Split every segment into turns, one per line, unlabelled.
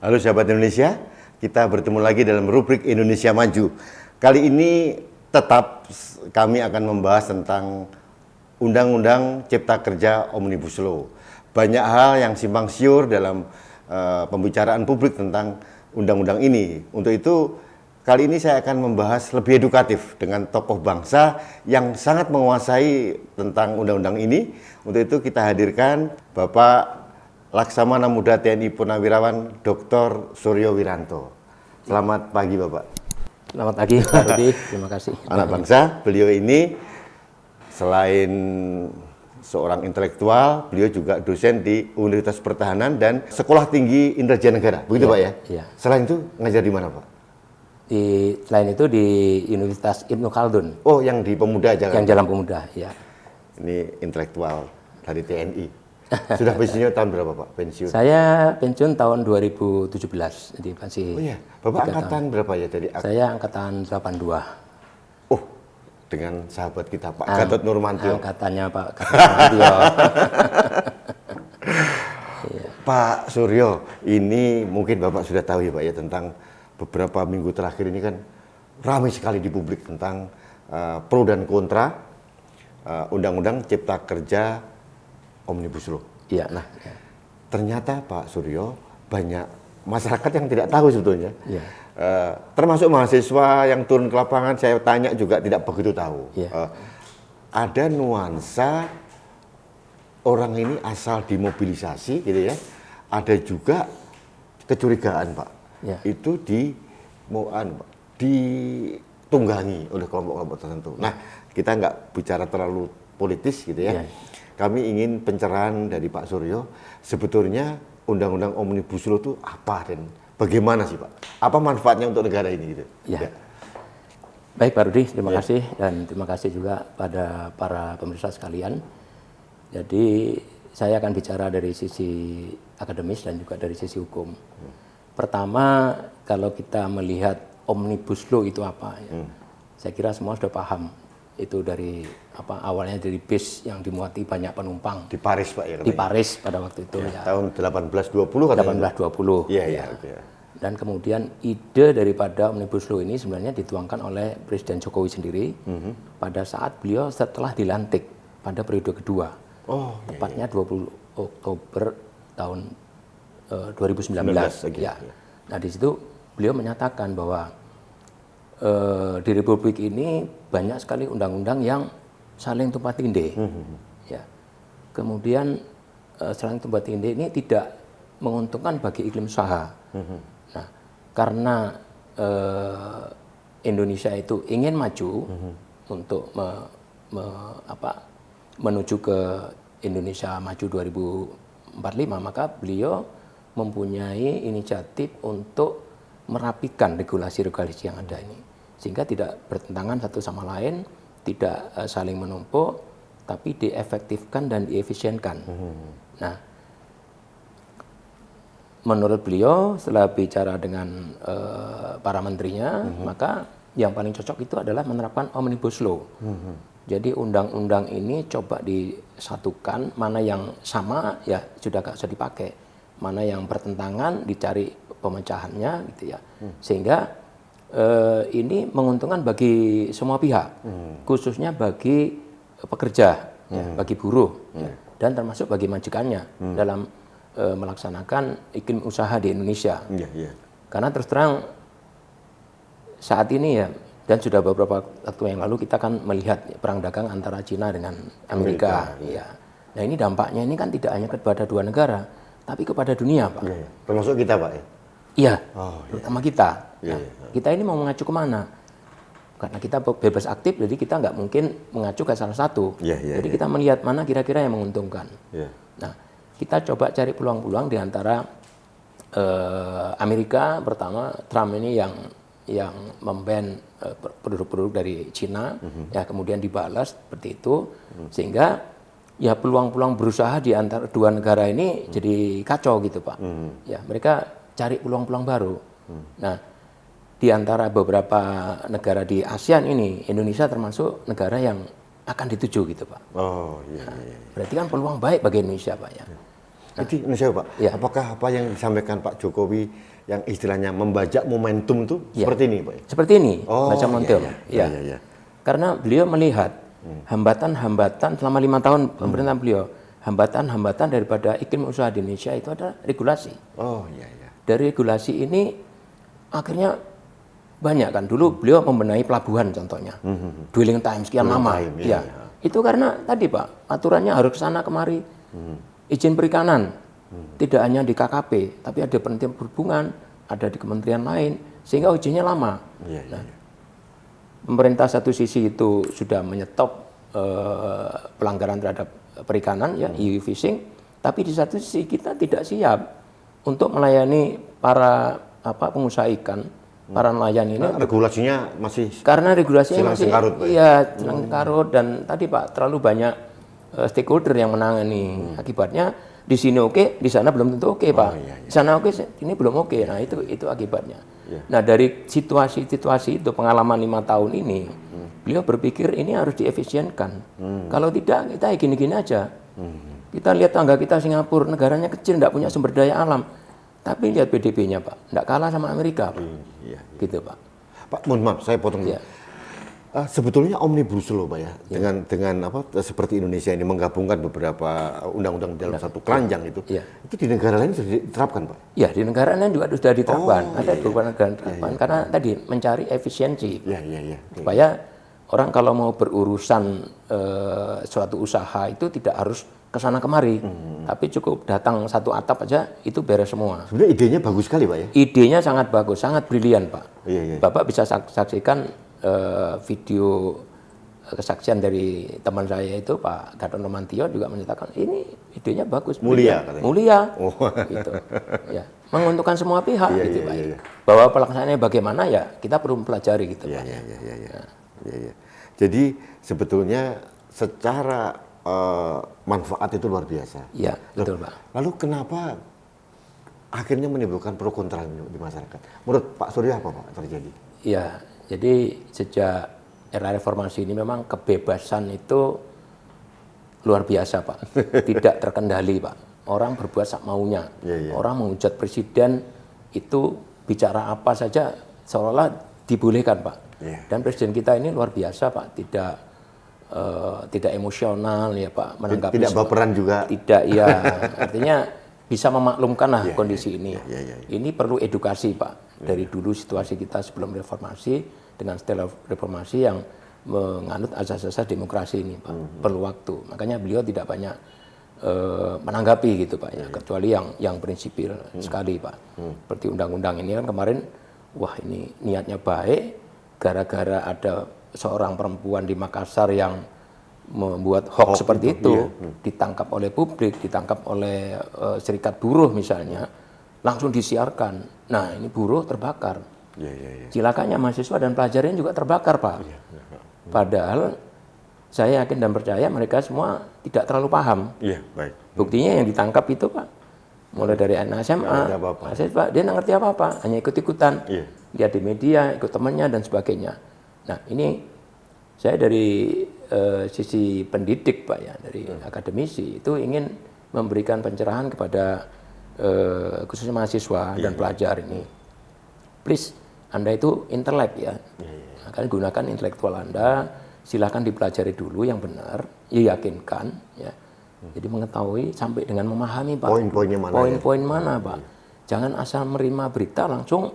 Halo sahabat Indonesia, kita bertemu lagi dalam rubrik Indonesia Maju. Kali ini tetap kami akan membahas tentang Undang-Undang Cipta Kerja Omnibus Law. Banyak hal yang simpang siur dalam pembicaraan publik tentang undang-undang ini. Untuk itu, kali ini saya akan membahas lebih edukatif dengan tokoh bangsa yang sangat menguasai tentang undang-undang ini. Untuk itu kita hadirkan Bapak Laksamana Muda TNI Purnawirawan Dr. Suryo Wiranto. Selamat pagi Bapak.
Selamat pagi Pak Rudi, terima kasih.
Anak bangsa, beliau ini selain seorang intelektual, beliau juga dosen di Universitas Pertahanan dan Sekolah Tinggi Intelijen Negara, begitu Pak ya?
Iya.
Selain itu ngajar di mana Pak?
Selain itu di Universitas Ibnu Khaldun.
Oh, yang di Pemuda aja kan?
Yang Jalan Pemuda, ya.
Ini intelektual dari TNI. Sudah pensiunnya tahun berapa Pak? Pensiun?
Saya pensiun tahun 2017, jadi masih.
Oh iya, Bapak angkatan berapa ya tadi?
Saya angkatan 82.
Oh, dengan sahabat kita Pak Gatot Nurmantio.
Angkatannya Pak Gatot Nurmantio.
Iya. Pak Suryo, ini mungkin Bapak sudah tahu ya Pak ya tentang beberapa minggu terakhir ini kan ramai sekali di publik tentang pro dan kontra Undang-Undang Cipta Kerja Omnibus Law.
Iya.
Nah, ternyata Pak Suryo banyak masyarakat yang tidak tahu sebetulnya.
Iya.
Termasuk mahasiswa yang turun ke lapangan, saya tanya juga tidak begitu tahu.
Iya.
Ada nuansa orang ini asal dimobilisasi, gitu ya. Ada juga kecurigaan, Pak.
Iya.
Itu ditunggangi oleh kelompok-kelompok tertentu. Nah, kita nggak bicara terlalu politis, gitu ya.
Iya.
Kami ingin pencerahan dari Pak Suryo, sebetulnya Undang-Undang Omnibus Law itu apa dan bagaimana sih Pak? Apa manfaatnya untuk negara ini gitu?
Ya. Baik Pak Rudi, terima kasih dan terima kasih juga pada para pemirsa sekalian. Jadi saya akan bicara dari sisi akademis dan juga dari sisi hukum. Pertama, kalau kita melihat Omnibus Law itu apa ya? Saya kira semua sudah paham. Itu dari awalnya dari bis yang dimuati banyak penumpang
di Paris Pak ya?
Di Paris pada waktu itu ya.
Tahun 1820 katanya.
1820.
Iya.
Dan kemudian ide daripada Omnibus Law ini sebenarnya dituangkan oleh Presiden Jokowi sendiri pada saat beliau setelah dilantik pada periode kedua. Tepatnya 20 Oktober tahun 2019. Ya. Nah, di situ beliau menyatakan bahwa di Republik ini banyak sekali undang-undang yang saling tumpang tindih. Ya. Kemudian saling tumpang tindih ini tidak menguntungkan bagi iklim usaha. Nah, karena Indonesia itu ingin maju untuk menuju ke Indonesia Maju 2045, maka beliau mempunyai inisiatif untuk merapikan regulasi-regulasi yang ada ini, sehingga tidak bertentangan satu sama lain, tidak saling menumpuk, tapi diefektifkan dan diefisienkan. Nah, menurut beliau setelah bicara dengan para menterinya, maka yang paling cocok itu adalah menerapkan Omnibus Law. Jadi undang-undang ini coba disatukan, mana yang sama ya sudah gak usah dipakai, mana yang bertentangan dicari pemecahannya gitu ya, sehingga ini menguntungkan bagi semua pihak, khususnya bagi pekerja, bagi buruh, dan termasuk bagi majikannya dalam melaksanakan iklim usaha di Indonesia. Karena terus terang saat ini ya, dan sudah beberapa waktu yang lalu kita kan melihat perang dagang antara Cina dengan Amerika. Ya. Nah, ini dampaknya ini kan tidak hanya kepada dua negara, tapi kepada dunia, Pak.
Termasuk kita, Pak ya?
Iya, terutama kita. Nah, kita ini mau mengacu kemana? Karena kita bebas aktif, jadi kita nggak mungkin mengacu ke salah satu. Jadi kita melihat mana kira-kira yang menguntungkan. Nah, kita coba cari peluang-peluang di antara Amerika, pertama Trump ini yang memban produk-produk dari Cina, ya kemudian dibalas seperti itu, sehingga ya peluang-peluang berusaha di antara dua negara ini jadi kacau gitu Pak. Ya mereka cari peluang-peluang baru. Nah, di antara beberapa negara di ASEAN ini, Indonesia termasuk negara yang akan dituju gitu Pak. Berarti kan peluang baik bagi Indonesia Pak ya.
Jadi Indonesia Pak, apakah apa yang disampaikan Pak Jokowi yang istilahnya membajak momentum tuh
Ya.
seperti ini, Pak?
Seperti ini,
Oh,
baca momentum.
iya,
Ya.
iya, iya.
Karena beliau melihat hambatan-hambatan selama 5 tahun pemerintahan beliau, hambatan-hambatan daripada iklim usaha di Indonesia itu adalah regulasi.
Oh, iya, iya.
Dari regulasi ini akhirnya banyak kan. Dulu beliau membenahi pelabuhan contohnya, dwelling time sekian lama.
time,
Ya. Itu karena tadi Pak, aturannya harus ke sana kemari. Izin perikanan tidak hanya di KKP, tapi ada Kementerian Perhubungan, ada di kementerian lain, sehingga izinnya lama.
Iya, iya.
Nah, pemerintah satu sisi itu sudah menyetop pelanggaran terhadap perikanan, ya, EU fishing, tapi di satu sisi kita tidak siap untuk melayani para pengusaha ikan, para nelayan ini.
Nah, regulasinya masih
Karena regulasinya
silang
masih
sengkarut, Pak.
iya silang sengkarut, dan tadi Pak terlalu banyak stakeholder yang menangani. Akibatnya di sini oke, di sana belum tentu oke, Pak.
iya,
Di sana oke, ini belum oke. Nah, itu akibatnya. Nah, dari situasi-situasi itu, pengalaman 5 tahun ini, beliau berpikir ini harus diefisienkan. Kalau tidak, kita gini-gini aja. Kita lihat tangga kita Singapura, negaranya kecil, tidak punya sumber daya alam. Tapi lihat PDB-nya, Pak, tidak kalah sama Amerika, Pak.
Iya.
Gitu, Pak.
Pak, mohon maaf, saya potong dulu.
Iya.
Sebetulnya Omnibus Law, Pak, ya, dengan seperti Indonesia ini menggabungkan beberapa undang-undang dalam satu keranjang itu,
Iya.
itu di negara lain sudah diterapkan, Pak.
Ya, di negara lain juga sudah diterapkan. Ada
iya,
beberapa negara diterapkan karena tadi mencari efisiensi.
Iya, iya, iya.
Supaya orang kalau mau berurusan suatu usaha itu tidak harus ke sana kemari, tapi cukup datang satu atap aja itu beres semua.
Sebenarnya idenya bagus sekali, Pak, ya.
Idenya sangat bagus, sangat brilian, Pak.
Iya, iya.
Bapak bisa saksikan video kesaksian dari teman saya itu, Pak Gatot Nurmantio, juga menyatakan ini idenya bagus,
Mulia,
brilian.
katanya.
Mulia,
Oh.
gitu. Ya, menguntungkan semua pihak,
Iya,
gitu,
iya,
Pak.
iya.
Bahwa pelaksanaannya bagaimana, ya kita perlu mempelajari, gitu,
Iya,
Pak.
iya, iya, iya, iya. Iya, iya. Jadi sebetulnya secara manfaat itu luar biasa.
Iya, betul, Pak.
Lalu kenapa akhirnya menimbulkan pro kontra di masyarakat? Menurut Pak Surya apa, Pak, terjadi?
Iya, jadi sejak era reformasi ini memang kebebasan itu luar biasa, Pak. Tidak terkendali, Pak. Orang berbuat sak maunya.
Iya, iya.
Orang menghujat presiden itu bicara apa saja seolah-olah dibolehkan, Pak.
Iya.
Dan presiden kita ini luar biasa, Pak. Tidak emosional, ya, Pak. Menanggapi
Tidak baperan juga.
tidak, ya. Artinya bisa memaklumkan lah kondisi ini.
iya, iya.
Ini perlu edukasi, Pak. Dari dulu situasi kita sebelum reformasi dengan setelah reformasi yang menganut azas-azas demokrasi ini, Pak. Perlu waktu. Makanya beliau tidak banyak menanggapi, gitu, Pak, ya. Kecuali yang prinsipil sekali, Pak. Seperti undang-undang ini kan kemarin, wah, ini niatnya baik, gara-gara ada seorang perempuan di Makassar yang membuat hoax seperti itu, ditangkap oleh publik, ditangkap oleh serikat buruh misalnya, langsung disiarkan. Nah, ini buruh terbakar.
Iya, iya, iya.
Cilakanya mahasiswa dan pelajarnya juga terbakar, Pak. Padahal saya yakin dan percaya mereka semua tidak terlalu paham.
Iya, baik.
Buktinya yang ditangkap itu, Pak, mulai dari anak SMA,
Nggak ngerti apa-apa.
mahasiswa, dia nggak ngerti apa-apa, hanya ikut-ikutan,
Iya.
lihat di media, ikut temannya dan sebagainya. Nah, ini saya dari sisi pendidik, Pak, ya, dari akademisi itu ingin memberikan pencerahan kepada khususnya mahasiswa dan pelajar ini. Please, Anda itu intelek, ya. Akan gunakan intelektual Anda, silahkan dipelajari dulu yang benar, yakinkan, ya. Jadi mengetahui sampai dengan memahami, Pak.
Poin-poinnya mana,
Poin-poin mana, Pak. Jangan asal menerima berita langsung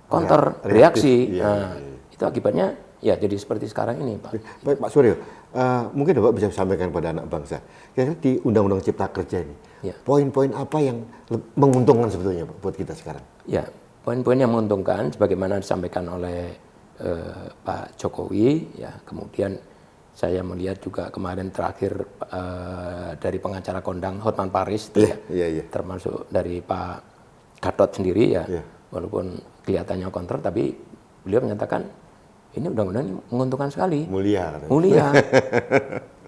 counter
Reaktif.
reaksi.
Iya,
Nah, itu akibatnya ya jadi seperti sekarang ini, Pak.
Baik, Pak Suryo, mungkin Bapak bisa sampaikan pada anak bangsa, kira-kira di Undang-Undang Cipta Kerja ini,
Ya.
poin-poin apa yang menguntungkan sebetulnya, Pak, buat kita sekarang?
Ya, poin-poin yang menguntungkan sebagaimana disampaikan oleh Pak Jokowi, ya. Kemudian saya melihat juga kemarin terakhir dari pengacara kondang Hotman Paris, itu,
Iya,
ya,
iya, iya.
termasuk dari Pak Gatot sendiri, ya.
Iya.
Walaupun kelihatannya counter, tapi beliau menyatakan ini undang-undang ini menguntungkan sekali.
Mulia, katanya.
Mulia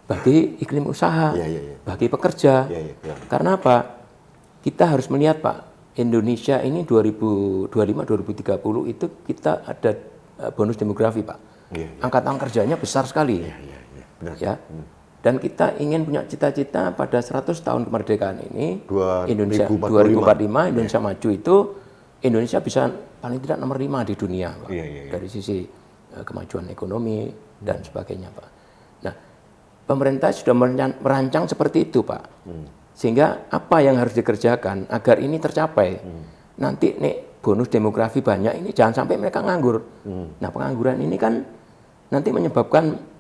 bagi iklim usaha,
Iya, iya, iya.
bagi pekerja.
Iya, iya, iya.
Karena apa? Kita harus melihat, Pak, Indonesia ini 2025-2030 itu kita ada bonus demografi, Pak.
Iya, iya.
Angkatan kerjanya besar sekali.
Iya, iya, iya. Benar.
Ya. Dan kita ingin punya cita-cita pada 100 tahun kemerdekaan ini,
2045.
Indonesia 2045 Indonesia maju itu Indonesia bisa paling tidak nomor 5 di dunia, Pak.
Iya, iya, iya.
Dari sisi kemajuan ekonomi dan sebagainya, Pak. Nah, pemerintah sudah merancang seperti itu, Pak. Sehingga apa yang harus dikerjakan agar ini tercapai? Nanti nih bonus demografi banyak ini jangan sampai mereka nganggur. Nah, pengangguran ini kan nanti menyebabkan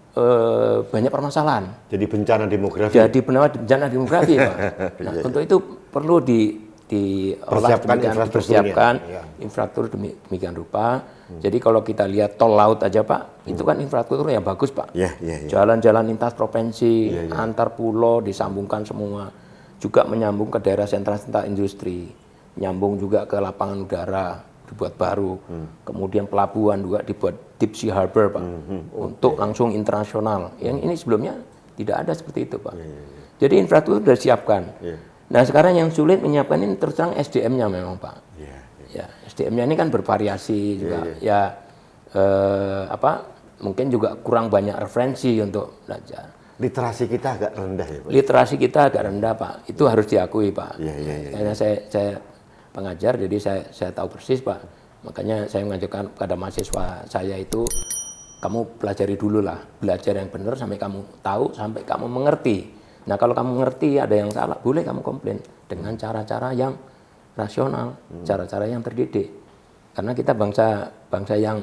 banyak permasalahan.
Jadi bencana demografi.
Jadi bencana demografi, Pak. Nah, untuk itu perlu diolah dipersiapkan infrastruktur demikian rupa. Jadi kalau kita lihat tol laut aja, Pak, itu kan infrastruktur yang bagus, Pak. Jalan-jalan lintas provinsi, antar pulau disambungkan semua. Juga menyambung ke daerah sentra-sentra industri, nyambung juga ke lapangan udara dibuat baru, kemudian pelabuhan juga dibuat deep sea harbor, Pak, untuk langsung internasional. Yang ini sebelumnya tidak ada seperti itu, Pak. Jadi infrastruktur sudah disiapkan. Nah, sekarang yang sulit menyiapkan ini terus terang SDM-nya memang, Pak. Ya, SDM-nya ini kan bervariasi juga. Mungkin juga kurang banyak referensi untuk belajar.
Literasi kita agak rendah ya, Pak?
Literasi kita agak rendah, Pak. Itu harus diakui, Pak. Karena saya pengajar, jadi saya tahu persis, Pak. Makanya saya mengajarkan kepada mahasiswa saya itu, kamu pelajari dulu lah. Belajar yang benar sampai kamu tahu, sampai kamu mengerti. Nah, kalau kamu mengerti ada yang salah, boleh kamu komplain. Dengan cara-cara yang rasional, cara-cara yang terdidik. Karena kita bangsa yang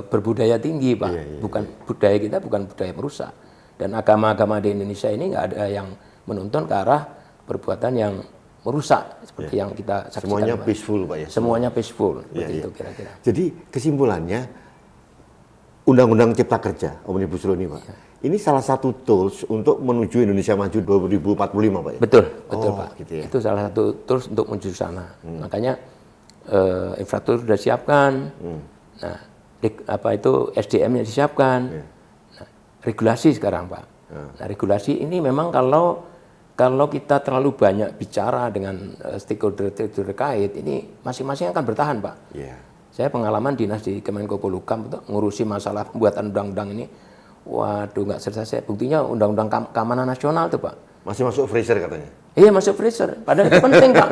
berbudaya tinggi, Pak. Budaya kita bukan budaya merusak. Dan agama-agama di Indonesia ini nggak ada yang menuntun ke arah perbuatan yang merusak seperti yang kita saksikan.
Semuanya
Pak.
peaceful, Pak ya.
Semuanya peaceful, seperti itu kira-kira.
Jadi kesimpulannya Undang-Undang Cipta Kerja Omnibus Law ini, Pak. Ini salah satu tools untuk menuju Indonesia Maju 2045, Pak ya.
Betul, Pak.
Gitu ya.
Itu salah satu tools untuk menuju sana. Makanya infrastruktur sudah disiapkan. Nah, SDM-nya disiapkan. Regulasi sekarang, Pak. Nah, regulasi ini memang kalau kita terlalu banyak bicara dengan stakeholder terkait, ini masing-masing akan bertahan, Pak. Saya pengalaman dinas di Kemenko Polhukam untuk ngurusi masalah pembuatan undang-undang ini. Waduh, nggak selesai. Buktinya undang-undang keamanan nasional tuh, Pak.
Masih masuk freezer katanya?
Iya, masuk freezer. Padahal itu penting, Pak.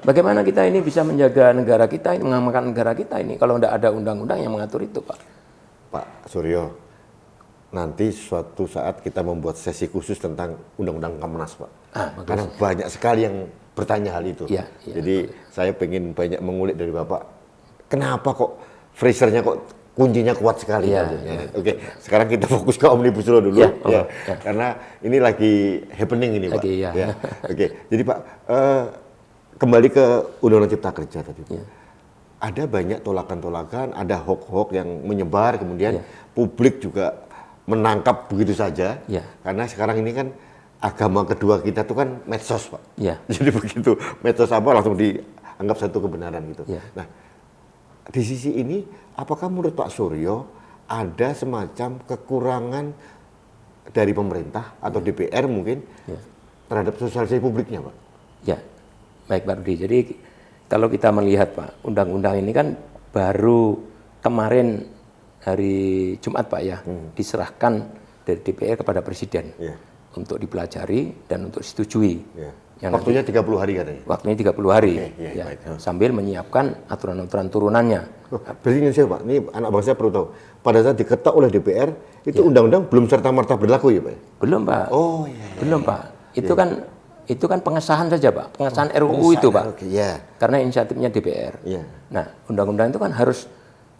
Bagaimana kita ini bisa menjaga negara kita, mengamankan negara kita ini kalau tidak ada undang-undang yang mengatur itu, Pak.
Pak Suryo, nanti suatu saat kita membuat sesi khusus tentang Undang-Undang Kamnas, Pak. Karena banyak sekali yang bertanya hal itu. Jadi saya pengen banyak mengulik dari Bapak. Kenapa kok freezernya kok kuncinya kuat sekali? Oke, sekarang kita fokus ke Omnibus Law dulu. Karena ini lagi happening ini, Pak. Oke, jadi Pak, kembali ke Undang-Undang Cipta Kerja tadi. Ada banyak tolakan-tolakan, ada hoax-hoax yang menyebar, kemudian publik juga menangkap begitu saja, karena sekarang ini kan agama kedua kita tuh kan medsos, Pak. Jadi begitu medsos apa langsung dianggap satu kebenaran gitu. Nah, di sisi ini, apakah menurut Pak Suryo ada semacam kekurangan dari pemerintah atau DPR mungkin terhadap sosialisasi publiknya, Pak?
Ya, baik Pak Rudi. Jadi kalau kita melihat, Pak, undang-undang ini kan baru kemarin hari Jumat, Pak ya, diserahkan dari DPR kepada Presiden untuk dipelajari dan untuk disetujui.
Waktunya 30 hari katanya?
Waktunya 30 hari, sambil menyiapkan aturan-aturan turunannya.
Berarti ini saya, Pak, ini anak bangsa perlu tahu, pada saat diketok oleh DPR, itu undang-undang belum serta-merta berlaku ya, Pak?
Belum, Pak. Belum, Pak. Itu kan pengesahan saja, Pak. Pengesahan RUU itu, Pak. Karena inisiatifnya DPR. Nah, undang-undang itu kan harus,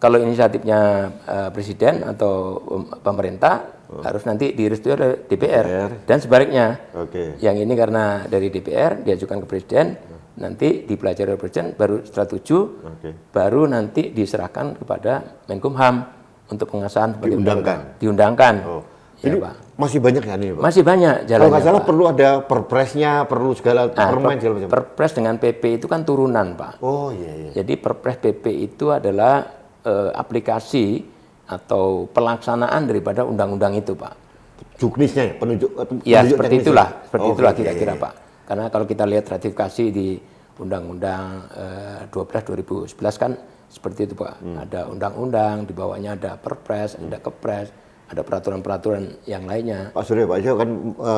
kalau inisiatifnya Presiden atau pemerintah, harus nanti direstui oleh DPR. Dan sebaliknya, yang ini karena dari DPR, diajukan ke Presiden, nanti dipelajari oleh Presiden, baru setelah setuju, baru nanti diserahkan kepada Menkumham untuk pengesahan. Diundangkan.
Jadi Pak, masih banyak ya ini, Pak?
Masih banyak jalannya.
Kalau nggak salah perlu ada perpresnya, perlu segala permen segala macam.
Perpres dengan PP itu kan turunan, Pak. Jadi perpres PP itu adalah aplikasi atau pelaksanaan daripada undang-undang itu, Pak.
Juknisnya,
ya? Seperti itulah kira-kira, Pak. Karena kalau kita lihat ratifikasi di Undang-Undang 12 2011 kan seperti itu, Pak. Ada undang-undang, di bawahnya ada perpres, ada kepres, ada peraturan-peraturan yang lainnya.
Pak Suryo, Pak Suryo kan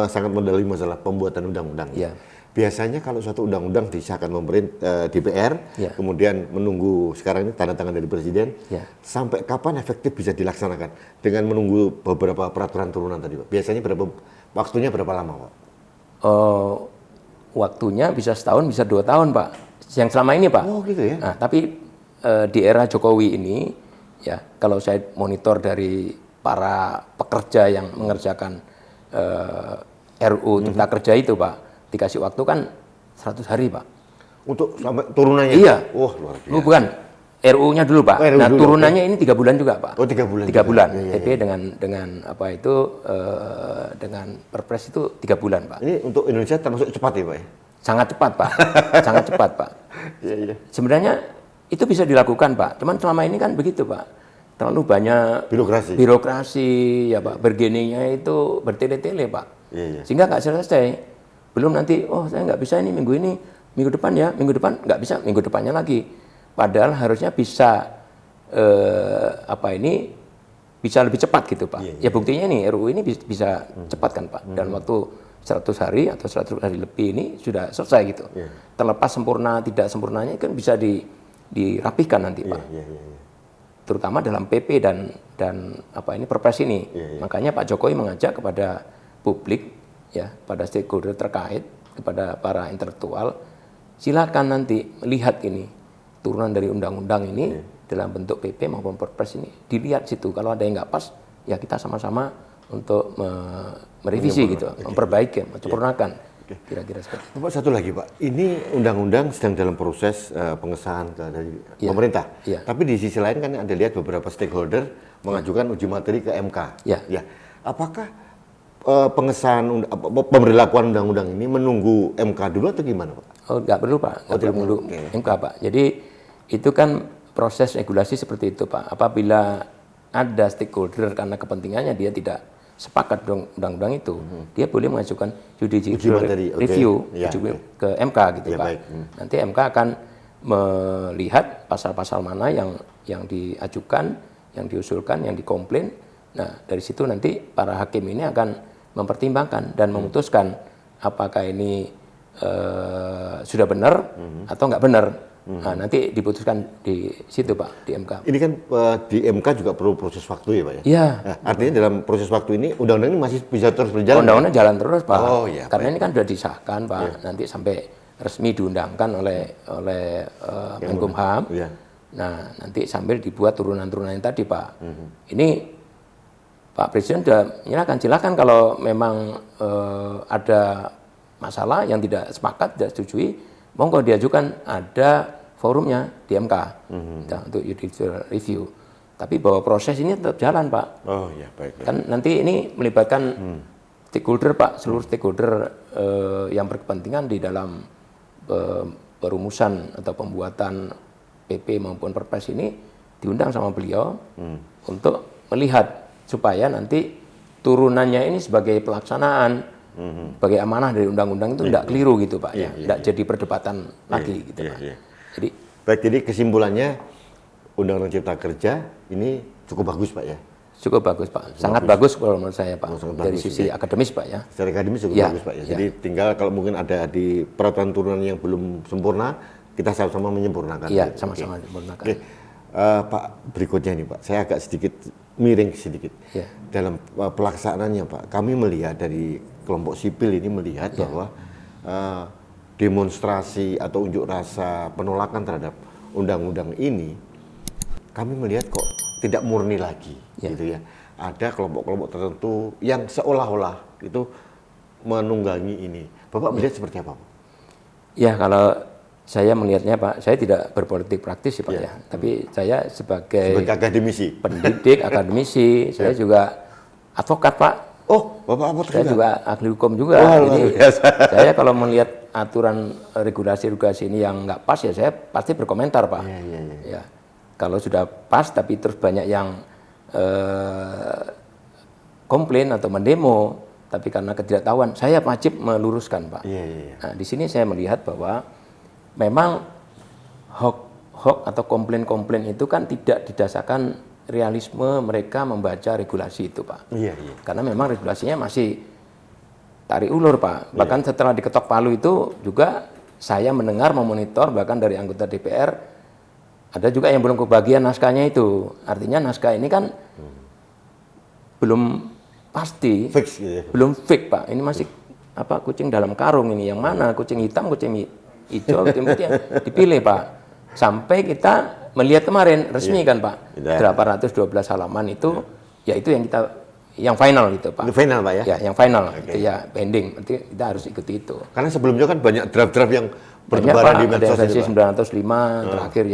sangat mendalami masalah pembuatan undang-undang. biasanya kalau suatu undang-undang disahkan DPR,
Ya.
kemudian menunggu sekarang ini tanda tangan dari Presiden,
Ya.
sampai kapan efektif bisa dilaksanakan dengan menunggu beberapa peraturan turunan tadi, Pak? Biasanya waktunya berapa lama, Pak?
Waktunya bisa setahun, bisa 2 tahun, Pak. Yang selama ini, Pak.
Oh, gitu ya?
Nah, tapi di era Jokowi ini, ya, kalau saya monitor dari para pekerja yang mengerjakan RUU Cipta Kerja itu, Pak, dikasih waktu kan 100 hari, Pak.
Untuk sampai turunannya?
Iya.
Wah, luar biasa.
Bukan, RUU-nya dulu, Pak.
Oh, RUU
nah,
dulu,
turunannya ini 3 bulan juga, Pak.
Oh, 3 bulan
3
juga.
bulan.
Iya, iya,
Tapi dengan apa itu, dengan Perpres itu 3 bulan, Pak.
Ini untuk Indonesia termasuk cepat ya, Pak?
Sangat cepat, Pak. Sangat cepat, Pak.
Iya, iya.
Sebenarnya itu bisa dilakukan, Pak. Cuman selama ini kan begitu, Pak. Terlalu banyak birokrasi, ya, Pak. Bergeningnya itu bertele-tele, Pak.
Iya, iya.
Sehingga nggak selesai. Belum nanti, oh saya nggak bisa ini minggu ini, minggu depan ya, minggu depan nggak bisa, minggu depannya lagi. Padahal harusnya bisa bisa lebih cepat gitu, Pak.
Iya, iya.
Ya buktinya ini RUU ini bisa cepat kan, Pak. Dan waktu 100 hari atau 100 hari lebih ini sudah selesai gitu.
Iya.
Terlepas sempurna tidak sempurnanya kan bisa dirapihkan nanti, Pak.
Iya, iya, iya.
Terutama dalam PP dan Perpres ini.
Iya, iya.
Makanya Pak Jokowi mengajak kepada publik, ya, pada stakeholder terkait, kepada para intelektual, silakan nanti melihat ini turunan dari undang-undang ini dalam bentuk PP maupun Perpres ini, dilihat situ. Kalau ada yang nggak pas, ya kita sama-sama untuk merevisi gitu, memperbaiki, menyempurnakan. Kira-kira seperti itu.
Bapak, satu lagi, Pak. Ini undang-undang sedang dalam proses pengesahan dari pemerintah.
Iya.
Tapi di sisi lain kan Anda lihat beberapa stakeholder mengajukan uji materi ke MK.
Iya.
Ya. Apakah pengesahan pemberlakuan undang-undang ini menunggu MK dulu atau gimana, Pak?
Oh, nggak perlu, Pak. Nggak perlu menunggu MK, Pak. Jadi itu kan proses regulasi seperti itu, Pak. Apabila ada stakeholder karena kepentingannya dia tidak sepakat dengan undang-undang itu, dia boleh mengajukan judicial review ke MK gitu,
Ya,
Pak.
baik.
Nanti MK akan melihat pasal-pasal mana yang diajukan, yang diusulkan, yang dikomplain. Nah, dari situ nanti para hakim ini akan mempertimbangkan dan memutuskan apakah ini sudah benar atau nggak benar. Nah, nanti diputuskan di situ, Pak, di MK.
Ini kan di MK juga perlu proses waktu ya, Pak, ya?
Iya.
Nah, artinya dalam proses waktu ini undang-undang ini masih bisa terus berjalan?
Undang-undang jalan terus, Pak.
Oh, iya,
Karena ini kan sudah disahkan, Pak. Nanti sampai resmi diundangkan oleh Menkumham.
Iya.
Nah, nanti sambil dibuat turunan-turunan yang tadi, Pak. Ini Pak Presiden sudah menyerahkan, silakan kalau memang ada masalah yang tidak sepakat, tidak setujui, monggo diajukan, ada forumnya di MK untuk judicial review. Tapi bahwa proses ini tetap jalan, Pak.
Oh iya, baik.
Kan nanti ini melibatkan stakeholder, Pak, seluruh stakeholder yang berkepentingan di dalam perumusan atau pembuatan PP maupun Perpres ini diundang sama beliau untuk melihat supaya nanti turunannya ini sebagai pelaksanaan, sebagai amanah dari undang-undang itu tidak keliru gitu, Pak, ya, tidak jadi perdebatan lagi gitu, Pak. Jadi
baik, jadi kesimpulannya Undang-Undang Cipta Kerja ini cukup bagus, Pak, ya?
cukup bagus, Pak, sangat bagus kalau menurut saya, Pak,
Sangat
dari
bagus,
sisi akademis, Pak, ya.
Secara akademis cukup
Ya,
bagus, Pak, ya.
ya.
Jadi tinggal kalau mungkin ada di peraturan turunan yang belum sempurna, kita sama-sama menyempurnakan.
Iya, sama-sama menyempurnakan.
Oke. Pak, berikutnya nih, Pak, saya agak sedikit miring sedikit.
Ya.
Dalam pelaksanaannya, Pak, kami melihat dari kelompok sipil ini melihat bahwa demonstrasi atau unjuk rasa penolakan terhadap undang-undang ini, kami melihat kok tidak murni lagi, gitu ya. Ada kelompok-kelompok tertentu yang seolah-olah itu menunggangi ini. Bapak melihat seperti apa, Pak?
Ya, kalau saya melihatnya, Pak, saya tidak berpolitik praktis ya, Pak, ya. Tapi saya sebagai
akademisi,
pendidik, akademisi, saya juga advokat, Pak.
Oh, Bapak apa
Saya juga ahli hukum juga.
Wah,
Jadi
luar biasa.
saya kalau melihat aturan regulasi-regulasi ini yang nggak pas, ya saya pasti berkomentar, Pak.
Iya.
Ya, kalau sudah pas tapi terus banyak yang komplain atau mendemo, tapi karena ketidaktahuan, saya wajib meluruskan, Pak.
Iya.
Nah, di sini saya melihat bahwa memang hoax atau komplain-komplain itu kan tidak didasarkan realisme mereka membaca regulasi itu, Pak.
Iya.
Karena memang regulasinya masih tarik ulur Pak. Bahkan setelah diketok palu itu juga saya mendengar memonitor bahkan dari anggota DPR ada juga yang belum kebagian naskahnya itu. Artinya naskah ini kan belum pasti,
Fix gitu ya.
belum fix Pak. Ini masih kucing dalam karung ini. Yang mana kucing hitam, kucing hijau, kucing putih yang dipilih Pak. Sampai kita melihat kemarin resmi kan Pak, 812 halaman itu, ya itu yang kita yang final gitu Pak.
Itu final Pak ya?
Ya, yang final itu ya pending. Berarti kita harus ikuti itu.
Karena sebelumnya kan banyak draft-draft yang
Banyak
bertebaran
Pak,
di
ada
medsos
yang versi
itu, Pak.
905 terakhir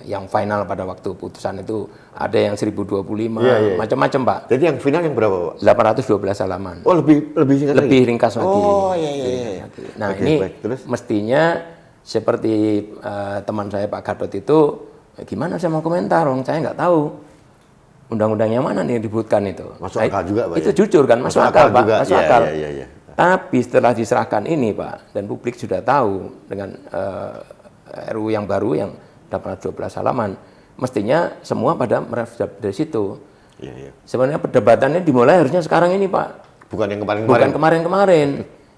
yang final pada waktu putusan itu ada yang 1025 macam-macam Pak.
Jadi yang final yang berapa Pak?
812 halaman.
Oh lebih singkat
Lebih
lagi?
ringkas lagi.
Oh iya.
Nah
Oke,
ini
baik. Terus?
mestinya seperti teman saya Pak Gatot itu, gimana saya mau komentar, Wong saya nggak tahu undang-undang yang mana nih yang disebutkan itu.
Masuk akal juga Pak
Itu
ya?
jujur kan, masuk akal Pak,
juga.
masuk akal.
Iya.
Tapi setelah diserahkan ini Pak, dan publik sudah tahu dengan RUU yang baru yang 812 halaman, mestinya semua pada merefleks dari situ.
Iya.
Sebenarnya perdebatannya dimulai harusnya sekarang ini Pak.
Bukan yang kemarin-kemarin.
Bukan kemarin-kemarin.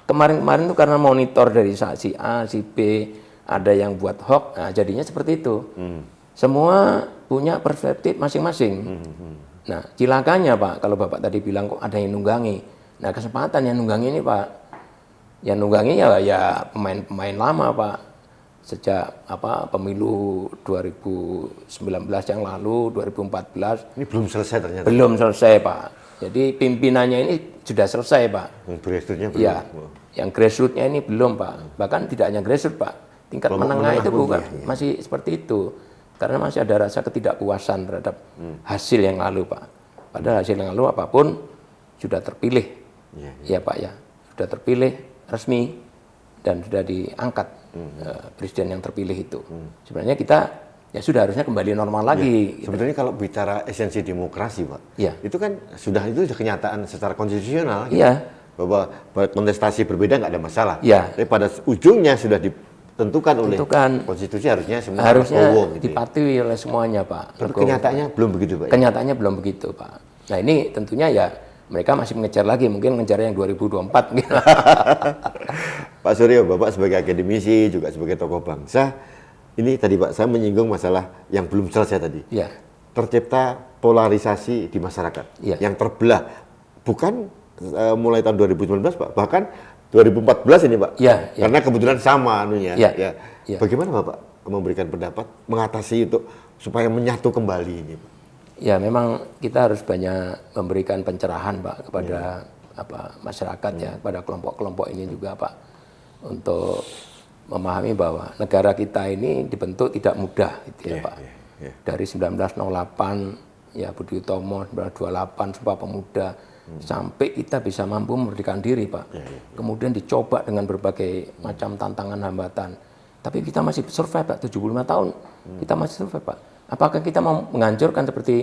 Kemarin-kemarin itu karena monitor dari si A, si B, ada yang buat hoax, nah jadinya seperti itu. Semua punya perspektif masing-masing. Nah, cilakanya Pak, kalau Bapak tadi bilang kok ada yang nunggangi. Nah, kesempatan yang nunggangi ini Pak, yang nunggangi ya pemain-pemain lama Pak. Sejak pemilu 2019 yang lalu, 2014.
Ini belum selesai ternyata.
Belum selesai Pak. Jadi pimpinannya ini sudah selesai Pak.
Yang grassroots-nya belum.
Ya, yang grassroots-nya ini belum Pak. Bahkan tidak hanya grassroots Pak. Tingkat menengah itu bukan masih seperti itu. Karena masih ada rasa ketidakpuasan terhadap hasil yang lalu Pak. Padahal hasil yang lalu apapun sudah terpilih. Ya Pak ya. Sudah terpilih resmi dan sudah diangkat presiden yang terpilih itu. Sebenarnya kita ya sudah harusnya kembali normal lagi.
Sebenarnya kalau bicara esensi demokrasi Pak, itu kan sudah kenyataan secara konstitusional.
Iya.
Bahwa kontestasi berbeda nggak ada masalah.
Iya.
Tapi pada ujungnya sudah ditentukan oleh konstitusi harusnya semua
dipatuhi oleh semuanya Pak.
Tapi kenyataannya belum begitu Pak.
Kenyataannya belum begitu Pak. Nah ini tentunya ya mereka masih mengejar lagi, mungkin mengejar yang 2024 gitu.
Pak Suryo, Bapak sebagai akademisi juga sebagai tokoh bangsa, ini tadi Pak saya menyinggung masalah yang belum selesai tadi.
Ya.
Tercipta polarisasi di masyarakat yang terbelah, bukan mulai tahun 2019 Pak, bahkan 2014 ini Pak. Karena kebetulan sama anunya. Bagaimana Bapak memberikan pendapat mengatasi itu supaya menyatu kembali ini Pak?
Ya memang kita harus banyak memberikan pencerahan Pak kepada masyarakat ya, kepada kelompok-kelompok ini juga Pak, untuk memahami bahwa negara kita ini dibentuk tidak mudah gitu ya Pak. Dari 1908 ya Budi Utomo, 1928 Sumpah Pemuda, sampai kita bisa mampu memerdekakan diri Pak. Kemudian dicoba dengan berbagai macam tantangan hambatan. Tapi kita masih survive Pak, 75 tahun kita masih survive Pak. Apakah kita mau menghancurkan seperti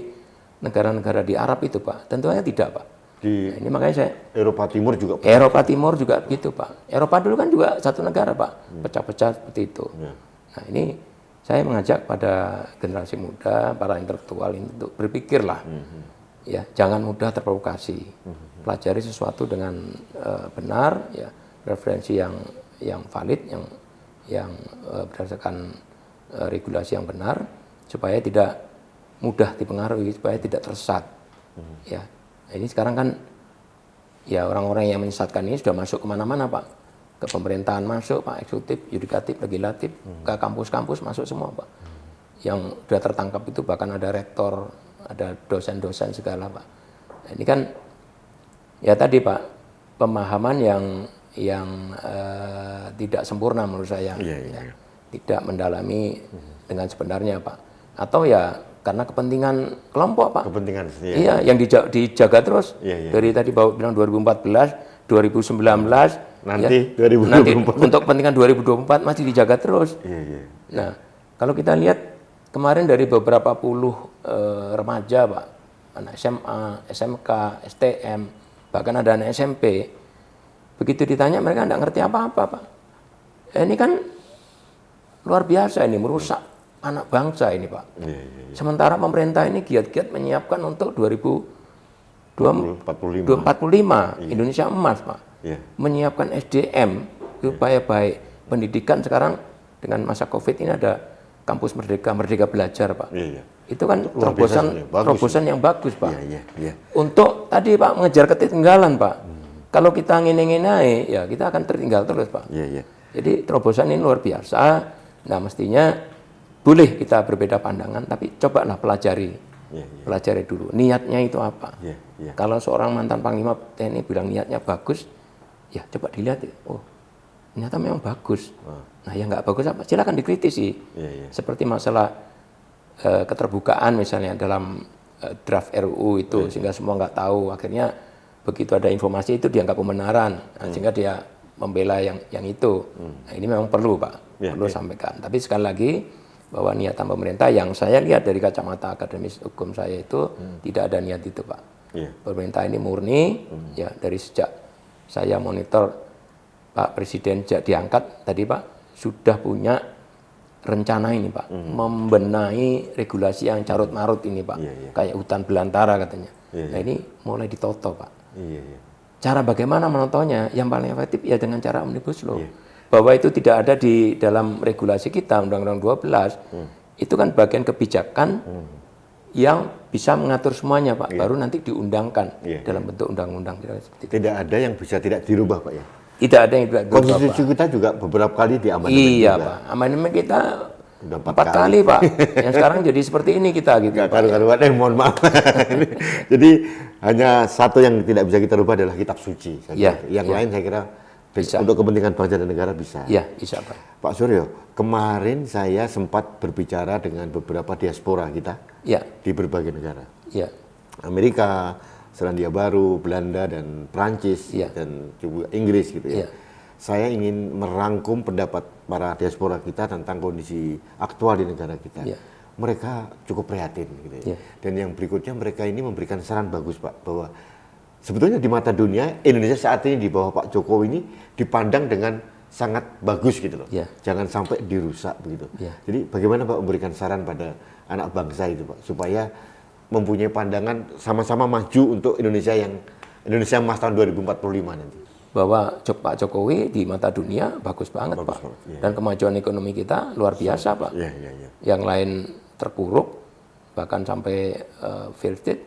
negara-negara di Arab itu Pak? Tentunya tidak Pak. Nah, ini makanya saya
Eropa Timur juga.
Eropa Timur juga begitu Pak. Eropa dulu kan juga satu negara Pak, pecah-pecah seperti itu. Nah ini saya mengajak pada generasi muda, para intelektual ini untuk berpikirlah, ya jangan mudah terprovokasi, pelajari sesuatu dengan benar, ya referensi yang valid, yang berdasarkan regulasi yang benar, supaya tidak mudah dipengaruhi, supaya tidak tersesat. Ya, nah, ini sekarang kan ya orang-orang yang menyesatkan ini sudah masuk kemana-mana Pak, ke pemerintahan masuk Pak, eksekutif, yudikatif, legislatif, ke kampus-kampus masuk semua Pak. Yang sudah tertangkap itu bahkan ada rektor, ada dosen-dosen segala Pak. Nah, ini kan ya tadi Pak, pemahaman yang tidak sempurna menurut saya, ya, tidak mendalami dengan sebenarnya Pak. Atau ya karena kepentingan kelompok Pak.
Kepentingan sendiri.
Iya, yang dijaga terus. Dari tadi Bapak bilang 2014, 2019,
nanti
ya,
2024.
nanti untuk kepentingan 2024 masih dijaga terus. Nah, kalau kita lihat kemarin dari beberapa puluh remaja Pak, anak SMA, SMK, STM, bahkan ada anak SMP, begitu ditanya mereka tidak ngerti apa-apa Pak. Ini kan luar biasa, ini merusak anak bangsa ini Pak. Sementara pemerintah ini giat-giat menyiapkan untuk 2024
45.
Indonesia emas, Pak.
Iya.
Menyiapkan SDM supaya baik. Pendidikan sekarang dengan masa Covid ini ada kampus Merdeka Belajar, Pak.
Iya, iya.
Itu kan
Luar biasa sebenarnya. Bagus.
terobosan yang bagus, Pak.
Iya, iya, iya.
Untuk tadi, Pak, mengejar ketertinggalan, Pak. Kalau kita ngene-ngene ya kita akan tertinggal terus, Pak.
Iya, iya.
Jadi terobosan ini luar biasa. Nah, mestinya boleh kita berbeda pandangan, tapi cobalah pelajari.
Iya, iya.
Pelajari dulu niatnya itu apa.
Iya, iya.
Kalau seorang mantan Panglima TNI bilang niatnya bagus, ya coba dilihat. Oh, ternyata memang bagus. Nah, yang nggak bagus apa? Silakan dikritisi.
Iya, iya.
Seperti masalah keterbukaan misalnya dalam draft RUU itu, sehingga semua nggak tahu. Akhirnya begitu ada informasi itu dianggap pembenaran, sehingga dia membela yang itu. Nah, ini memang perlu, Pak, perlu sampaikan. Tapi sekali lagi bahwa niatan pemerintah yang saya lihat dari kacamata akademis hukum saya itu tidak ada niat itu, Pak.
Iya.
Pemerintah ini murni, ya dari sejak saya monitor Pak Presiden sejak diangkat tadi, Pak, sudah punya rencana ini, Pak, membenahi regulasi yang carut marut ini, Pak, kayak hutan belantara katanya. Nah, ini mulai ditoto, Pak.
Iya, iya.
Cara bagaimana menontonnya yang paling efektif ya dengan cara omnibus law. Bahwa itu tidak ada di dalam regulasi kita Undang-Undang 12, itu kan bagian kebijakan yang bisa mengatur semuanya, Pak. Baru nanti diundangkan dalam bentuk undang-undang.
Tidak ada yang bisa tidak dirubah, Pak, ya.
Tidak ada yang tidak dirubah,
Konstitusi
Pak.
kita juga beberapa kali diamandemen
Iya,
juga.
Pak. Amandemen kita
Udah
4 kali, Pak. Yang sekarang jadi seperti ini kita gitu.
Nggak karu-karuan, mohon maaf. Jadi hanya satu yang tidak bisa kita rubah adalah kitab suci. Saya kira. Yang lain saya kira
bisa.
Untuk kepentingan bangsa dan negara bisa.
Iya, bisa, Pak.
Pak Suryo, kemarin saya sempat berbicara dengan beberapa diaspora kita di berbagai negara.
Iya.
Amerika, Selandia Baru, Belanda, dan Prancis, dan juga Inggris gitu ya. Saya ingin merangkum pendapat para diaspora kita tentang kondisi aktual di negara kita. Mereka cukup prihatin gitu ya. Dan yang berikutnya mereka ini memberikan saran bagus, Pak, bahwa sebetulnya di mata dunia Indonesia saat ini di bawah Pak Jokowi ini dipandang dengan sangat bagus gitu loh. Jangan sampai dirusak begitu. Jadi bagaimana Pak memberikan saran pada anak bangsa itu, Pak, supaya mempunyai pandangan sama-sama maju untuk Indonesia emas tahun 2045 nanti.
Bahwa Pak Jokowi di mata dunia bagus banget, Pak. Dan kemajuan ekonomi kita luar biasa, Pak. Yang lain terpuruk, bahkan sampai failed state.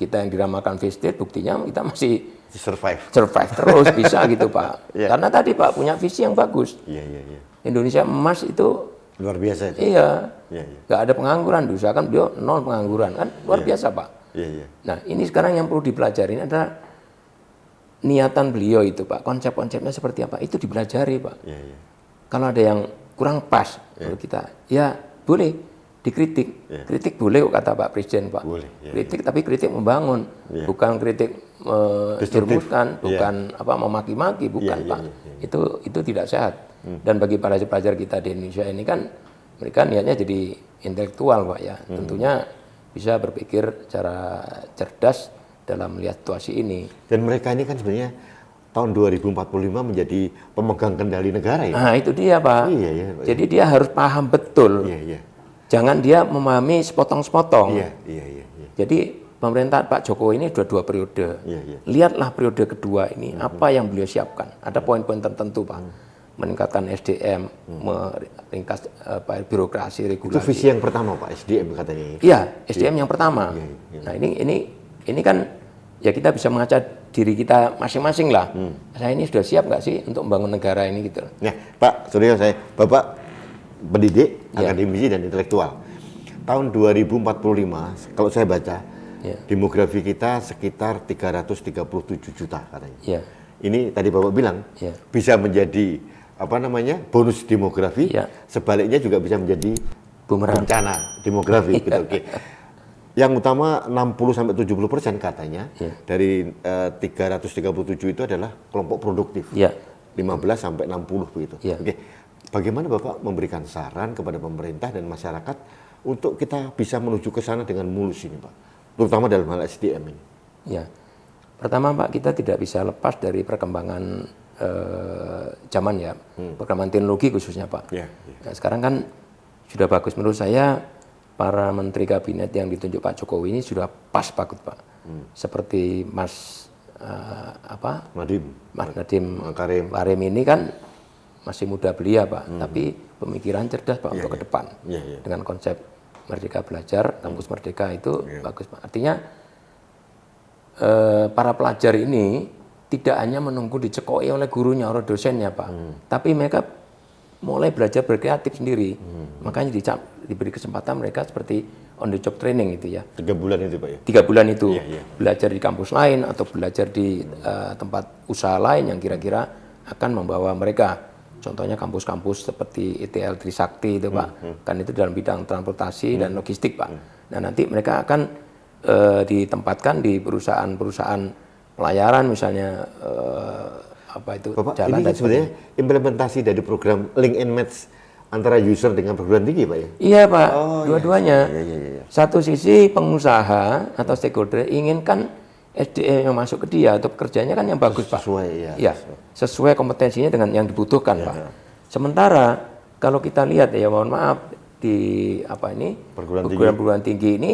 Kita yang diramakan failed state, buktinya kita masih
survive
terus bisa gitu, Pak. Karena tadi Pak punya visi yang bagus. Indonesia emas itu
luar biasa.
Nggak ada pengangguran, diusahakan beliau 0 pengangguran, kan luar biasa, Pak. Nah, ini sekarang yang perlu dipelajari adalah niatan beliau itu, Pak. Konsep-konsepnya seperti apa? Itu dipelajari, Pak. Kalau ada yang kurang pas menurut kita, ya boleh dikritik. Kritik boleh kata Pak Presiden, Pak. Kritik, tapi kritik membangun, bukan kritik menjerumuskan, bukan memaki-maki, bukan, Pak. Itu tidak sehat. Dan bagi para pelajar kita di Indonesia ini kan mereka niatnya jadi intelektual, Pak, ya. Tentunya bisa berpikir secara cerdas dalam melihat situasi ini. Dan
mereka ini kan sebenarnya tahun 2045 menjadi pemegang kendali negara ya.
Nah, itu dia, Pak. Jadi dia harus paham betul. Jangan dia memahami sepotong-sepotong. Jadi pemerintah Pak Jokowi ini sudah 2 periode. Lihatlah periode kedua ini apa yang beliau siapkan. Ada poin-poin tertentu, Pak. Meningkatkan SDM, meringkas birokrasi, regulasi.
Itu visi yang pertama, Pak, SDM katanya.
Iya, SDM yang pertama. Nah, ini kan ya kita bisa mengaca diri kita masing-masing lah. Saya ini sudah siap nggak sih untuk membangun negara ini gitu.
Nah, Pak Suryo, Bapak pendidik, akademisi dan intelektual. Tahun 2045, kalau saya baca, demografi kita sekitar 337 juta katanya. Ini tadi Bapak bilang bisa menjadi bonus demografi, sebaliknya juga bisa menjadi bencana demografi. Gitu, Yang utama 60-70% katanya dari 337 itu adalah kelompok produktif, 15-60 begitu. Bagaimana Bapak memberikan saran kepada pemerintah dan masyarakat untuk kita bisa menuju ke sana dengan mulus ini, Pak, terutama dalam hal SDM ini?
Pertama, Pak, kita tidak bisa lepas dari perkembangan zaman ya, perkembangan teknologi khususnya, Pak. Nah, sekarang kan sudah bagus menurut saya para menteri kabinet yang ditunjuk Pak Jokowi ini sudah pas banget, Pak. Seperti Mas Nadiem Makarim ini kan masih muda belia Pak, tapi pemikiran cerdas Pak untuk ke depan. Dengan konsep Merdeka Belajar, Kampus Merdeka itu bagus Pak. Artinya para pelajar ini tidak hanya menunggu dicekoi oleh gurunya, oleh dosennya Pak, tapi mereka mulai belajar berkreatif sendiri. Makanya diberi kesempatan mereka seperti on the job training itu ya.
3 bulan itu Pak ya?
3 bulan itu belajar di kampus lain atau belajar di tempat usaha lain yang kira-kira akan membawa mereka. Contohnya kampus-kampus seperti ITL Trisakti itu Pak, kan itu dalam bidang transportasi dan logistik Pak. Nah nanti mereka akan ditempatkan di perusahaan-perusahaan pelayaran misalnya
Bapak,
jalan
ini kan sebenarnya implementasi dari program link and match antara user dengan perguruan tinggi Pak ya?
Iya Pak, dua-duanya. Satu sisi pengusaha atau stakeholder inginkan SDM yang masuk ke dia atau pekerjaannya kan yang bagus Pak. Sesuai kompetensinya dengan yang dibutuhkan Pak. Sementara kalau kita lihat ya, mohon maaf di perguruan tinggi ini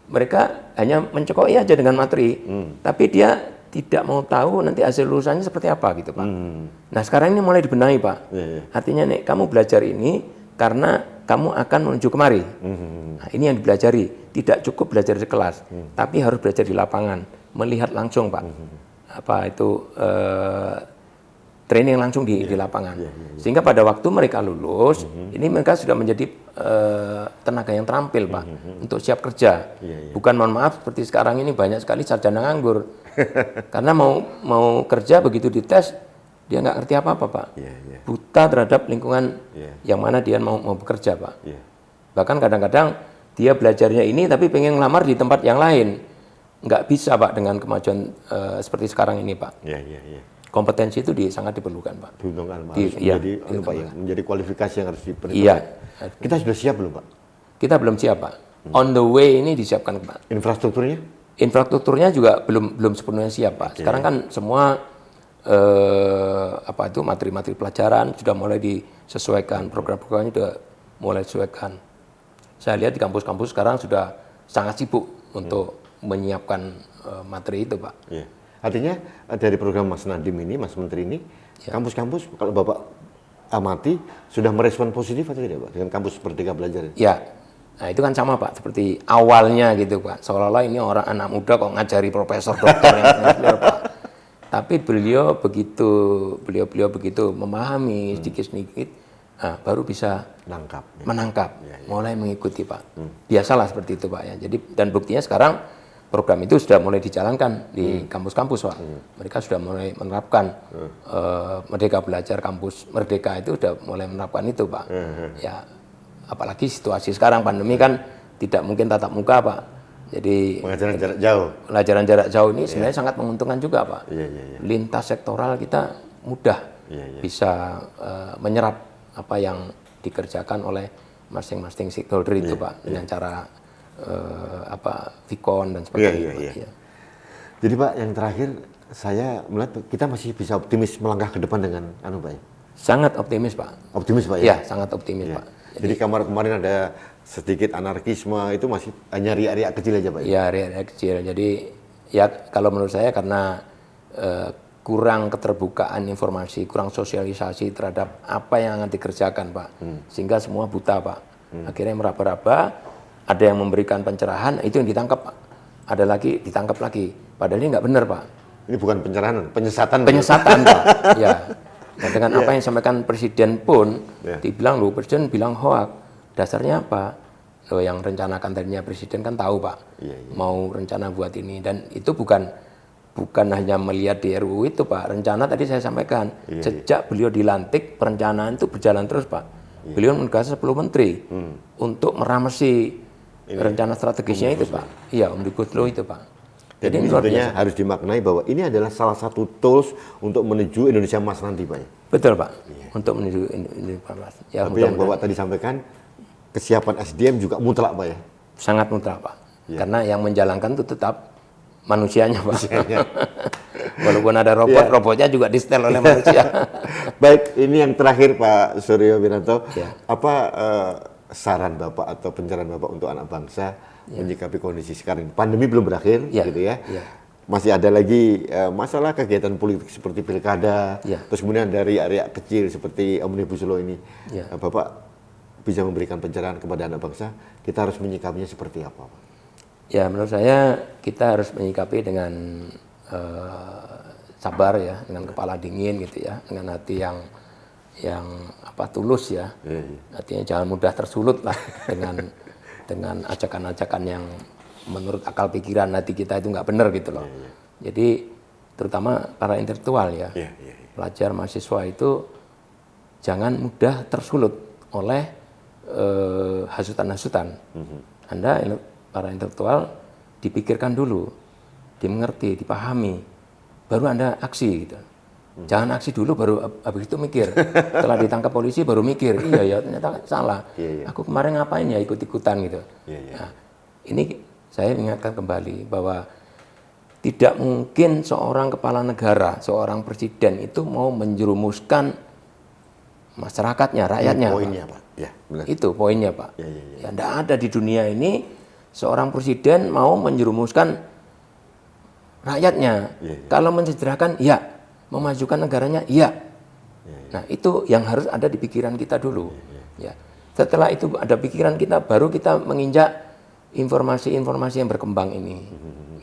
mereka hanya mencekoi aja dengan materi, tapi dia tidak mau tahu nanti hasil lulusannya seperti apa gitu Pak. Nah sekarang ini mulai dibenahi Pak. Artinya nih kamu belajar ini karena kamu akan menuju kemari. Nah, ini yang dipelajari. Tidak cukup belajar di kelas, tapi harus belajar di lapangan, melihat langsung Pak. Training langsung di lapangan. Sehingga pada waktu mereka lulus, ini mereka sudah menjadi tenaga yang terampil Pak, untuk siap kerja. Bukan mohon maaf seperti sekarang ini banyak sekali sarjana nganggur. Karena mau kerja begitu dites dia nggak ngerti apa-apa Pak. Buta terhadap lingkungan yang mana dia mau bekerja Pak. Bahkan kadang-kadang dia belajarnya ini tapi pengen ngelamar di tempat yang lain. Nggak bisa Pak dengan kemajuan seperti sekarang ini Pak. Kompetensi itu sangat diperlukan Pak.
Menjadi kualifikasi yang harus diperlukan. Kita sudah siap belum Pak?
Kita belum siap Pak. On the way ini disiapkan Pak.
Infrastrukturnya?
Infrastrukturnya juga belum sepenuhnya siap Pak. Sekarang kan semua materi-materi pelajaran sudah mulai disesuaikan, program-programnya sudah mulai disesuaikan. Saya lihat di kampus-kampus sekarang sudah sangat sibuk untuk menyiapkan materi itu Pak.
Artinya dari program Mas Nadiem ini, Mas Menteri ini, kampus-kampus kalau Bapak amati sudah merespon positif atau tidak Pak dengan kampus Merdeka Belajar?
Ya. Nah itu kan sama Pak, seperti awalnya gitu Pak, seolah-olah ini orang anak muda kok ngajari profesor dokter yang benar Pak. Tapi beliau begitu memahami sedikit-sedikit, baru bisa menangkap, mulai mengikuti Pak. Biasalah seperti itu Pak ya. Jadi dan buktinya sekarang program itu sudah mulai dijalankan di kampus-kampus Pak. Mereka sudah mulai menerapkan Merdeka Belajar, Kampus Merdeka itu sudah mulai menerapkan itu Pak. Ya. Apalagi situasi sekarang pandemi kan tidak mungkin tatap muka Pak. Jadi pelajaran jarak jauh ini sebenarnya sangat menguntungkan juga Pak. Lintas sektoral kita mudah bisa menyerap apa yang dikerjakan oleh masing-masing stakeholder itu Pak dengan cara Vicon dan sebagainya.
Jadi Pak yang terakhir saya melihat kita masih bisa optimis melangkah ke depan dengan Pak ya?
Sangat optimis Pak.
Optimis Pak ya?
Ya sangat optimis Pak.
Jadi kemarin ada sedikit anarkisme, itu masih hanya riak-riak kecil aja Pak?
Ya riak-riak kecil, jadi ya kalau menurut saya karena kurang keterbukaan informasi, kurang sosialisasi terhadap apa yang akan dikerjakan Pak. Sehingga semua buta Pak. Akhirnya meraba-raba, ada yang memberikan pencerahan, itu yang ditangkap Pak. Ada lagi, ditangkap lagi. Padahal ini nggak benar Pak.
Ini bukan pencerahan, penyesatan.
Penyesatan Pak, ya. Nah, dengan apa yang disampaikan Presiden pun, dibilang loh, Presiden bilang hoak. Dasarnya apa? Loh, yang rencanakan tadinya Presiden kan tahu Pak, mau rencana buat ini. Dan itu bukan hanya melihat di RUU itu Pak. Rencana tadi saya sampaikan, sejak beliau dilantik, perencanaan itu berjalan terus Pak. Beliau menugaskan 10 menteri untuk meramasi rencana strategisnya itu Pak. Iya, Omnibus Law itu Pak.
Jadi ini sebetulnya harus dimaknai bahwa ini adalah salah satu tools untuk menuju Indonesia Emas nanti Pak ya?
Betul Pak, untuk menuju Indonesia Emas. Ya,
tapi yang Bapak tadi sampaikan, kesiapan SDM juga mutlak Pak ya?
Sangat mutlak Pak, karena yang menjalankan itu tetap manusianya Pak. Walaupun ada robot, robotnya juga di-setel oleh manusia.
Baik, ini yang terakhir Pak Suryo Winanto, apa saran Bapak atau pencerahan Bapak untuk anak bangsa menyikapi kondisi sekarang. Pandemi belum berakhir,
Ya.
gitu ya.
Ya.
Masih ada lagi masalah kegiatan politik seperti pilkada,
Ya.
terus kemudian ada riak-riak kecil seperti Omnibus Law ini.
Ya.
Bapak bisa memberikan pencerahan kepada anak bangsa, kita harus menyikapinya seperti apa, Pak?
Ya, menurut saya kita harus menyikapi dengan sabar ya, dengan kepala dingin gitu ya, dengan hati yang tulus ya. Artinya jangan mudah tersulut lah dengan ajakan-ajakan yang menurut akal pikiran hati kita itu nggak benar gitu loh. Jadi terutama para intelektual ya, pelajar mahasiswa itu jangan mudah tersulut oleh hasutan-hasutan. Anda para intelektual dipikirkan dulu, dimengerti, dipahami, baru Anda aksi gitu. Jangan aksi dulu baru habis itu mikir. Setelah ditangkap polisi baru mikir, iya ya ternyata salah. Aku kemarin ngapain ya ikut-ikutan gitu. Nah, ini saya ingatkan kembali bahwa tidak mungkin seorang kepala negara, seorang presiden itu mau menjerumuskan masyarakatnya, rakyatnya.
Poinnya,
Pak.
Pak. Ya, benar.
Itu poinnya, Pak. Ya, enggak ada di dunia ini seorang presiden mau menjerumuskan rakyatnya. Kalau mensejahterakan, ya. Memajukan negaranya, ya. Nah, itu yang harus ada di pikiran kita dulu. Ya. Setelah itu ada pikiran kita, baru kita menginjak informasi-informasi yang berkembang ini.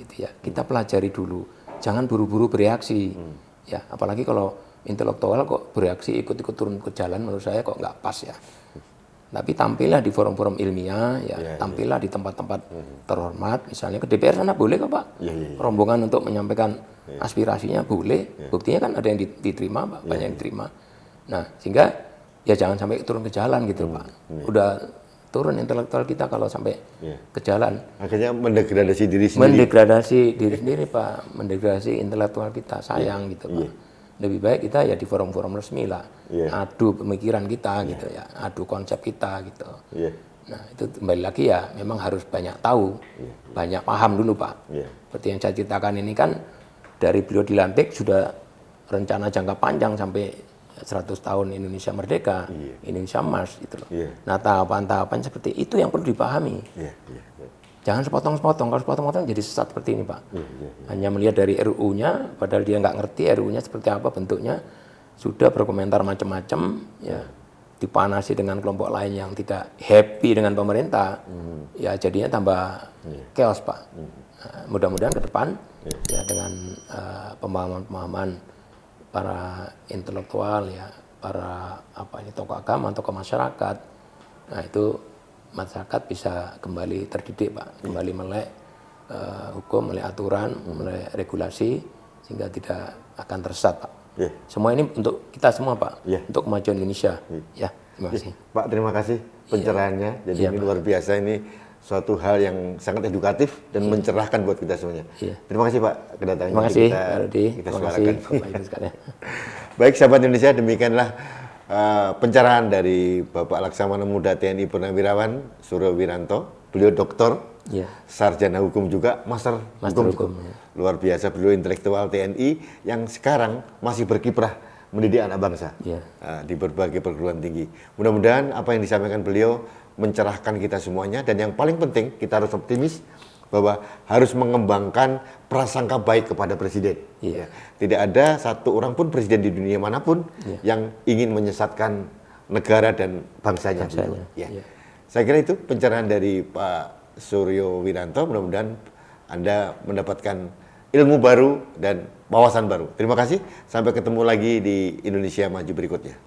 Gitu ya. Kita pelajari dulu. Jangan buru-buru bereaksi. Ya, apalagi kalau intelektual kok bereaksi ikut-ikut turun ke jalan, menurut saya kok nggak pas ya. Tapi tampillah di forum-forum ilmiah, ya, tampillah di tempat-tempat terhormat, misalnya ke DPR sana boleh kok Pak, rombongan untuk menyampaikan aspirasinya boleh, buktinya kan ada yang diterima Pak, banyak yang diterima. Nah sehingga ya jangan sampai turun ke jalan gitu Pak, udah turun intelektual kita kalau sampai ke jalan.
Akhirnya mendegradasi diri sendiri.
Mendegradasi diri sendiri Pak, mendegradasi intelektual kita, sayang gitu Pak. Lebih baik kita ya di forum-forum resmi lah, adu pemikiran kita gitu ya, adu konsep kita gitu. Nah itu kembali lagi ya, memang harus banyak tahu, banyak paham dulu Pak. Seperti yang saya ceritakan ini kan, dari beliau dilantik sudah rencana jangka panjang sampai 100 tahun Indonesia merdeka, Indonesia emas gitu loh. Nah tahapan-tahapan seperti itu yang perlu dipahami. Jangan sepotong-sepotong, kalau sepotong-sepotong jadi sesat seperti ini Pak. Hanya melihat dari RUU-nya, padahal dia nggak ngerti RUU-nya seperti apa bentuknya, sudah berkomentar macam-macam, ya dipanasi dengan kelompok lain yang tidak happy dengan pemerintah, ya jadinya tambah chaos Pak. Nah, mudah-mudahan ke depan, ya dengan pemahaman-pemahaman para intelektual, ya para tokoh agama, tokoh masyarakat, nah itu masyarakat bisa kembali terdidik Pak, kembali melek hukum, melek aturan, melek regulasi, sehingga tidak akan tersesat Pak. Semua ini untuk kita semua Pak, untuk kemajuan Indonesia. Ya, terima kasih.
Pak, terima kasih pencerahannya. Jadi ini luar biasa, ini suatu hal yang sangat edukatif dan mencerahkan buat kita semuanya. Terima kasih Pak kedatangannya.
Terima kasih Pak Rudi.
Terima
kasih Bapak Ibu sekalian.
Baik sahabat Indonesia, demikianlah pencerahan dari Bapak Laksamana Muda TNI Purnawirawan Suryo Wiranto. Beliau doktor, sarjana hukum juga, master hukum. Luar biasa, beliau intelektual TNI yang sekarang masih berkiprah mendidik anak bangsa di berbagai perguruan tinggi. Mudah-mudahan apa yang disampaikan beliau mencerahkan kita semuanya, dan yang paling penting kita harus optimis bahwa harus mengembangkan prasangka baik kepada presiden. Tidak ada satu orang pun presiden di dunia manapun yang ingin menyesatkan negara dan bangsanya. Saya kira itu pencerahan dari Pak Suryo Wiranto. Mudah-mudahan Anda mendapatkan ilmu baru dan wawasan baru. Terima kasih. Sampai ketemu lagi di Indonesia Maju berikutnya.